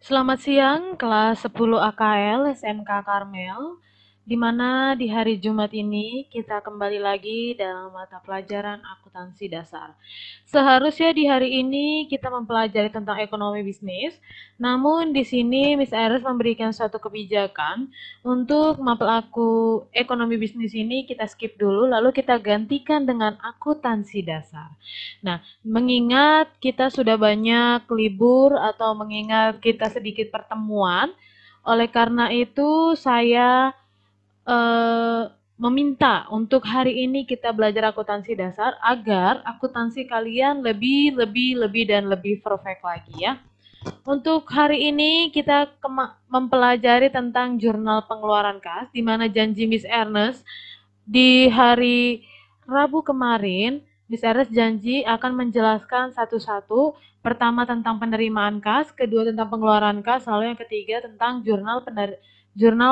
Selamat siang, kelas 10 AKL SMK Karmel, di mana di hari Jumat ini kita kembali lagi dalam mata pelajaran akuntansi dasar. Seharusnya di hari ini kita mempelajari tentang ekonomi bisnis, namun di sini Miss Iris memberikan suatu kebijakan untuk mapel aku ekonomi bisnis ini kita skip dulu, lalu kita gantikan dengan akuntansi dasar. Nah, mengingat kita sudah banyak libur atau mengingat kita sedikit pertemuan, oleh karena itu saya meminta untuk hari ini kita belajar akuntansi dasar agar akuntansi kalian lebih dan lebih perfect lagi ya. Untuk hari ini kita mempelajari tentang jurnal pengeluaran kas, di mana janji Miss Ernest di hari Rabu kemarin, Miss Ernest janji akan menjelaskan satu-satu. Pertama tentang penerimaan kas, kedua tentang pengeluaran kas, lalu yang ketiga tentang jurnal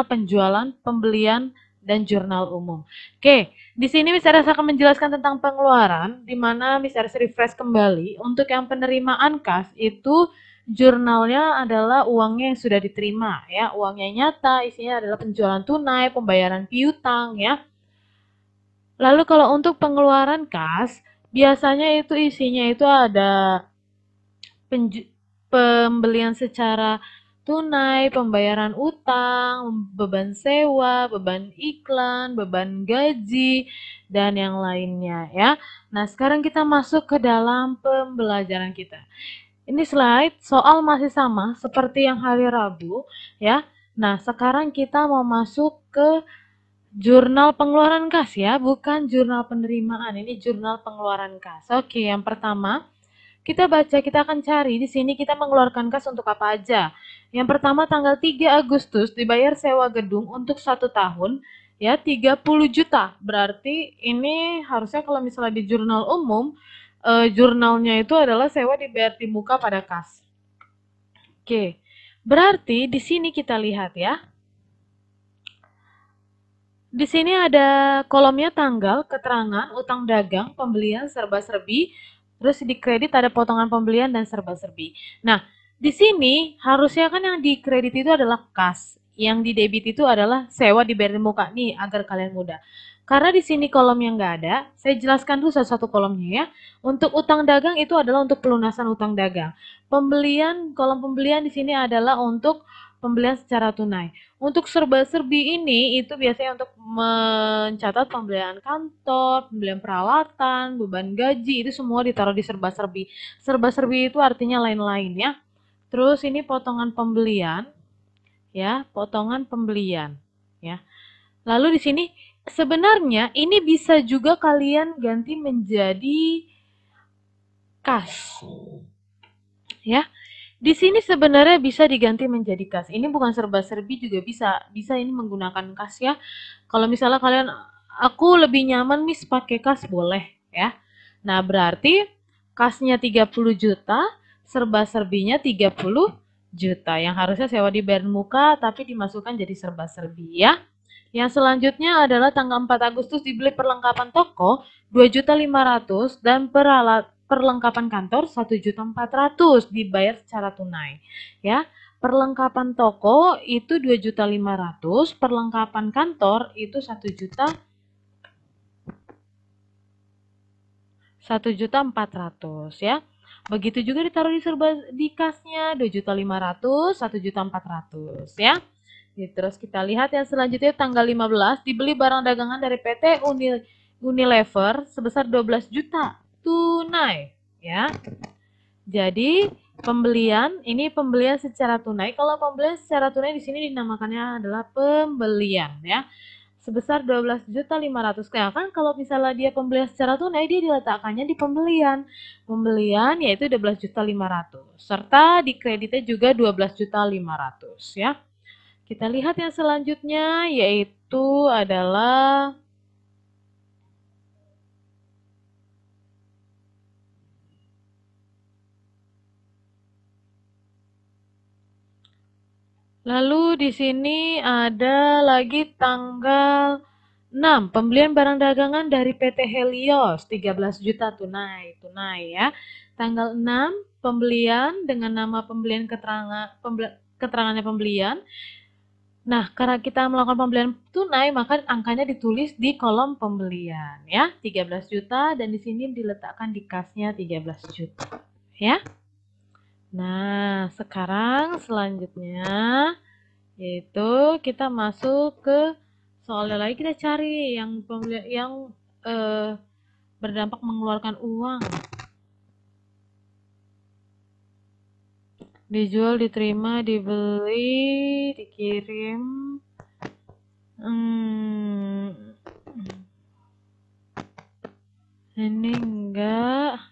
penjualan, pembelian, dan jurnal umum. Oke, di sini Miss Ernest akan menjelaskan tentang pengeluaran, di mana Miss Ernest refresh kembali. Untuk yang penerimaan kas itu jurnalnya adalah uangnya yang sudah diterima ya, uangnya nyata, isinya adalah penjualan tunai, pembayaran piutang ya. Lalu kalau untuk pengeluaran kas, biasanya itu isinya itu ada pembelian secara tunai, pembayaran utang, beban sewa, beban iklan, beban gaji, dan yang lainnya ya. Nah, sekarang kita masuk ke dalam pembelajaran kita. Ini slide soal masih sama seperti yang hari Rabu ya. Nah, sekarang kita mau masuk ke jurnal pengeluaran kas ya, bukan jurnal penerimaan. Ini jurnal pengeluaran kas. Oke, yang pertama kita baca, kita akan cari di sini kita mengeluarkan kas untuk apa aja. Yang pertama tanggal 3 Agustus dibayar sewa gedung untuk 1 tahun ya 30 juta. Berarti ini harusnya kalau misalnya di jurnal umum jurnalnya itu adalah sewa dibayar di muka pada kas. Oke. Berarti di sini kita lihat ya. Di sini ada kolomnya tanggal, keterangan, utang dagang, pembelian, serba-serbi, terus di kredit ada potongan pembelian dan serba-serbi. Nah, di sini harusnya kan yang di kredit itu adalah kas, yang di debit itu adalah sewa dibayar di muka nih agar kalian mudah. Karena di sini kolom yang nggak ada, saya jelaskan dulu satu-satu kolomnya ya. Untuk utang dagang itu adalah untuk pelunasan utang dagang. Pembelian, kolom pembelian di sini adalah untuk pembelian secara tunai. Untuk serba-serbi ini itu biasanya untuk mencatat pembelian kantor, pembelian peralatan, beban gaji, itu semua ditaruh di serba-serbi. Serba-serbi itu artinya lain-lain ya. Terus ini potongan pembelian ya, potongan pembelian ya. Lalu di sini sebenarnya ini bisa juga kalian ganti menjadi kas. Ya. Di sini sebenarnya bisa diganti menjadi kas. Ini bukan serba-serbi juga bisa. Bisa ini menggunakan kas ya. Kalau misalnya kalian, aku lebih nyaman Miss pakai kas boleh ya. Nah berarti kasnya 30 juta, serba-serbinya 30 juta. Yang harusnya sewa dibayar muka tapi dimasukkan jadi serba-serbi ya. Yang selanjutnya adalah tanggal 4 Agustus dibeli perlengkapan toko 2.500.000 dan perlengkapan kantor 1.400.000 dibayar secara tunai ya. Perlengkapan toko itu 2.500.000, perlengkapan kantor itu 1.400.000 ya. Begitu juga ditaruh di kasnya 2.500.000, 1.400.000 ya. Terus kita lihat yang selanjutnya tanggal 15 dibeli barang dagangan dari PT Unilever sebesar 12 juta tunai ya. Jadi pembelian ini pembelian secara tunai. Kalau pembelian secara tunai di sini dinamakannya adalah pembelian ya. Sebesar 12.500.000. Nah, kan kalau misalnya dia pembelian secara tunai dia diletakkannya di pembelian. Pembelian yaitu 12.500.000 serta di kreditnya juga 12.500.000 ya. Kita lihat yang selanjutnya yaitu adalah lalu di sini ada lagi tanggal 6 pembelian barang dagangan dari PT Helios 13 juta tunai ya. Tanggal 6 pembelian dengan nama pembelian keterangan keterangannya pembelian. Nah, karena kita melakukan pembelian tunai, maka angkanya ditulis di kolom pembelian ya, 13 juta dan di sini diletakkan di kasnya 13 juta ya. Nah, sekarang selanjutnya yaitu kita masuk ke soalnya lagi, kita cari yang pembelian yang berdampak mengeluarkan uang. Dijual, diterima, dibeli, dikirim. Ini enggak.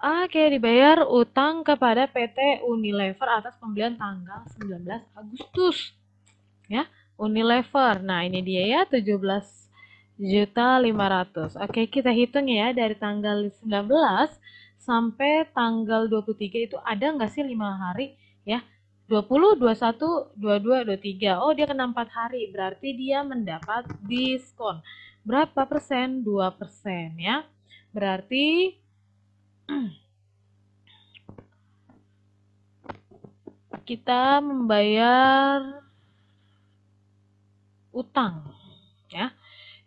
Oke, dibayar utang kepada PT Unilever atas pembelian tanggal 19 Agustus. Ya, Unilever. Nah, ini dia ya, 17.500.000. Oke, kita hitung ya dari tanggal 19 sampai tanggal 23 itu ada nggak sih 5 hari ya? 20, 21, 22, 23. Oh, dia kena 4 hari. Berarti dia mendapat diskon. Berapa persen? 2% ya. Berarti kita membayar utang ya.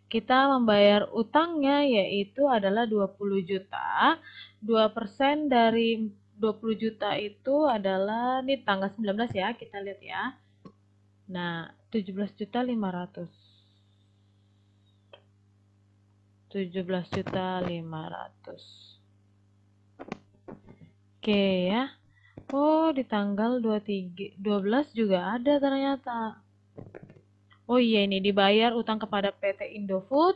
Kita membayar utangnya yaitu adalah 20 juta. 2% dari 20 juta itu adalah ini tanggal 19 ya, kita lihat ya. Nah, 17.500.000. 17.500.000. Oke ya. Oh, di tanggal 23, 12 juga ada ternyata. Oh iya, ini dibayar utang kepada PT Indofood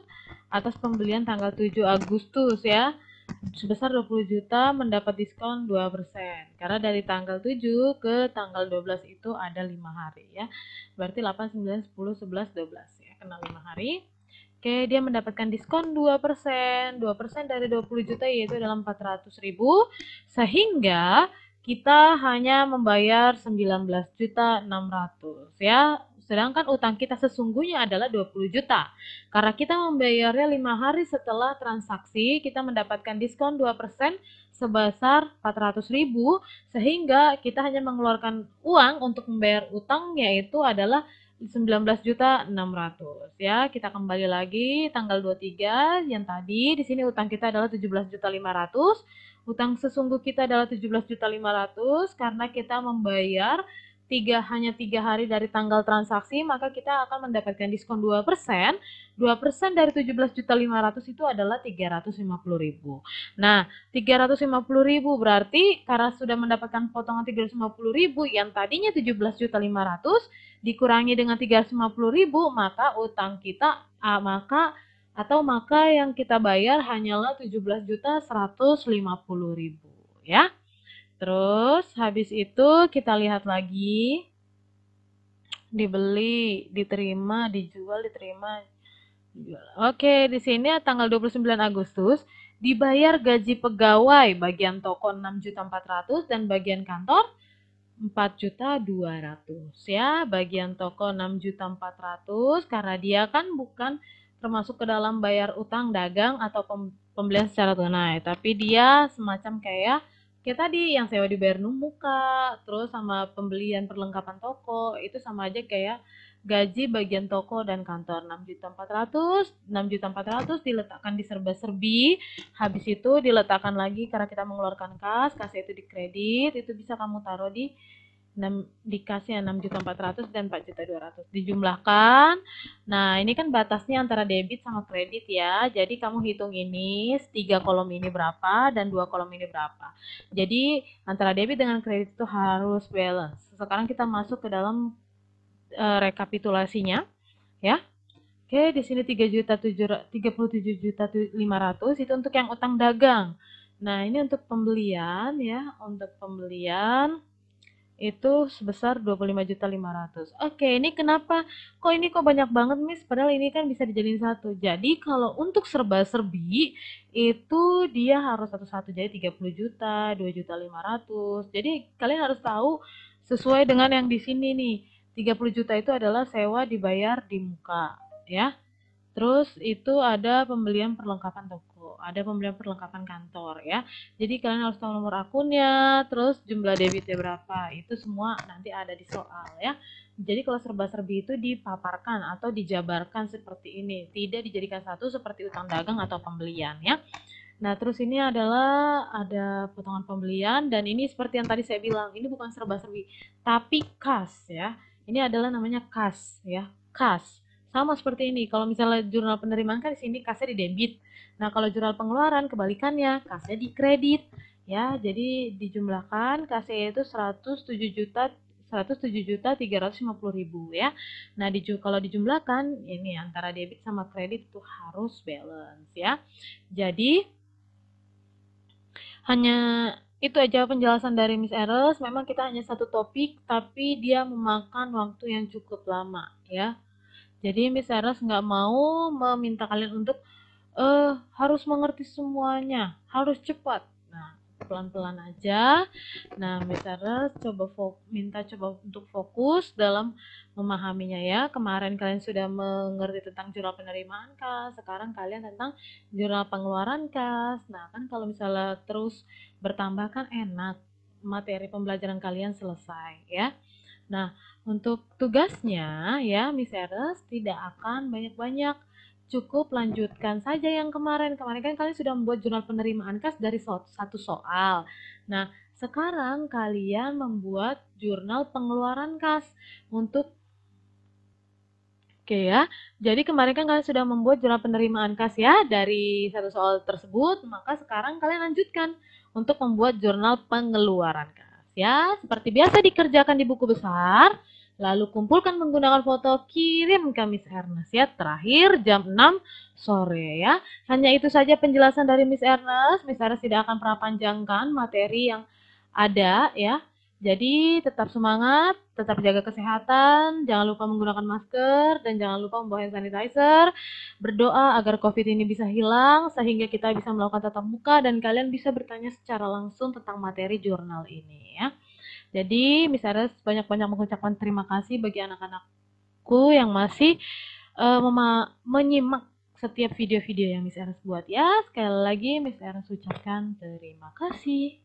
atas pembelian tanggal 7 Agustus ya. Sebesar 20 juta mendapat diskon 2%. Karena dari tanggal 7 ke tanggal 12 itu ada 5 hari ya. Berarti 8, 9, 10, 11, 12 ya. Kena 5 hari. Oke, dia mendapatkan diskon 2%. 2% dari 20 juta yaitu dalam 400.000. Sehingga kita hanya membayar 19.600.000 ya. Sedangkan utang kita sesungguhnya adalah 20 juta. Karena kita membayarnya 5 hari setelah transaksi, kita mendapatkan diskon 2% sebesar 400.000, sehingga kita hanya mengeluarkan uang untuk membayar utang yaitu adalah 19.600.000 ya. Kita kembali lagi tanggal 23 yang tadi, di sini utang kita adalah 17.500.000. Utang sesungguh kita adalah 17.500.000 karena kita membayar hanya 3 hari dari tanggal transaksi, maka kita akan mendapatkan diskon 2%. 2% dari 17.500.000 itu adalah 350.000. Nah, 350.000 berarti karena sudah mendapatkan potongan 350.000 yang tadinya 17.500.000 dikurangi dengan 350.000, maka utang kita maka yang kita bayar hanyalah 17.150.000 ya. Terus habis itu kita lihat lagi dibeli, diterima, dijual, diterima, dijual. Oke, di sini tanggal 29 Agustus dibayar gaji pegawai bagian toko 6.400.000 dan bagian kantor 4.200.000 ya. Bagian toko 6.400.000 karena dia kan bukan termasuk ke dalam bayar utang dagang atau pembelian secara tunai, tapi dia semacam kayak tadi yang sewa dibayar muka, terus sama pembelian perlengkapan toko, itu sama aja kayak gaji bagian toko dan kantor. 6.400.000, 6.400.000 diletakkan di serba-serbi, habis itu diletakkan lagi karena kita mengeluarkan kas itu dikredit, itu bisa kamu taruh di dikasih 6.400.000 dan 4.200.000 dijumlahkan. Nah, ini kan batasnya antara debit sama kredit ya. Jadi kamu hitung ini 3 kolom ini berapa dan 2 kolom ini berapa. Jadi antara debit dengan kredit itu harus balance. Sekarang kita masuk ke dalam rekapitulasinya ya. Oke, di sini 37.500 itu untuk yang utang dagang. Nah, ini untuk pembelian ya, untuk pembelian itu sebesar 25.500.000. Oke, ini kenapa kok banyak banget, Miss? Padahal ini kan bisa dijadiin satu. Jadi kalau untuk serba-serbi itu dia harus satu-satu. Jadi 30 juta, 2.500.000. Jadi kalian harus tahu sesuai dengan yang di sini nih. 30 juta itu adalah sewa dibayar di muka, ya. Terus itu ada pembelian perlengkapan toko. Tuh, ada pembelian perlengkapan kantor ya. Jadi kalian harus tahu nomor akunnya, terus jumlah debitnya berapa. Itu semua nanti ada di soal ya. Jadi kalau serba-serbi itu dipaparkan atau dijabarkan seperti ini, tidak dijadikan satu seperti utang dagang atau pembelian ya. Nah, terus ini adalah ada potongan pembelian dan ini seperti yang tadi saya bilang, ini bukan serba-serbi, tapi kas ya. Ini adalah namanya kas ya, kas. Sama seperti ini. Kalau misalnya jurnal penerimaan kan di sini kasnya di debit. Nah, kalau jurnal pengeluaran kebalikannya, kasnya di kredit ya. Jadi dijumlahkan kasnya itu 107.350.000 ya. Nah, kalau dijumlahkan ini antara debit sama kredit itu harus balance ya. Jadi hanya itu aja penjelasan dari Miss Eres. Memang kita hanya satu topik, tapi dia memakan waktu yang cukup lama ya. Jadi Miss Eres nggak mau meminta kalian untuk harus mengerti semuanya, harus cepat. Nah, pelan-pelan aja. Nah, Miss Eres minta coba untuk fokus dalam memahaminya ya. Kemarin kalian sudah mengerti tentang jurnal penerimaan kas, sekarang kalian tentang jurnal pengeluaran kas. Nah, kan kalau misalnya terus bertambah kan enak, materi pembelajaran kalian selesai ya. Nah, untuk tugasnya ya, Miss Eres tidak akan banyak-banyak. Cukup lanjutkan saja yang kemarin. Kemarin kan kalian sudah membuat jurnal penerimaan kas dari satu soal. Nah, sekarang kalian membuat jurnal pengeluaran kas untuk Oke ya. Jadi kemarin kan kalian sudah membuat jurnal penerimaan kas ya dari satu soal tersebut, maka sekarang kalian lanjutkan untuk membuat jurnal pengeluaran kas ya. Seperti biasa dikerjakan di buku besar, lalu kumpulkan menggunakan foto, kirim ke Miss Ernest ya. Terakhir jam 6 sore ya. Hanya itu saja penjelasan dari Miss Ernest. Miss Ernest tidak akan pernah panjangkan materi yang ada ya. Jadi tetap semangat, tetap jaga kesehatan, jangan lupa menggunakan masker, dan jangan lupa membawa hand sanitizer. Berdoa agar COVID ini bisa hilang, sehingga kita bisa melakukan tatap muka, dan kalian bisa bertanya secara langsung tentang materi jurnal ini ya. Jadi, misalnya banyak-banyak mengucapkan terima kasih bagi anak-anakku yang masih menyimak setiap video-video yang Miss Eras buat ya. Sekali lagi Miss Eras ucapkan terima kasih.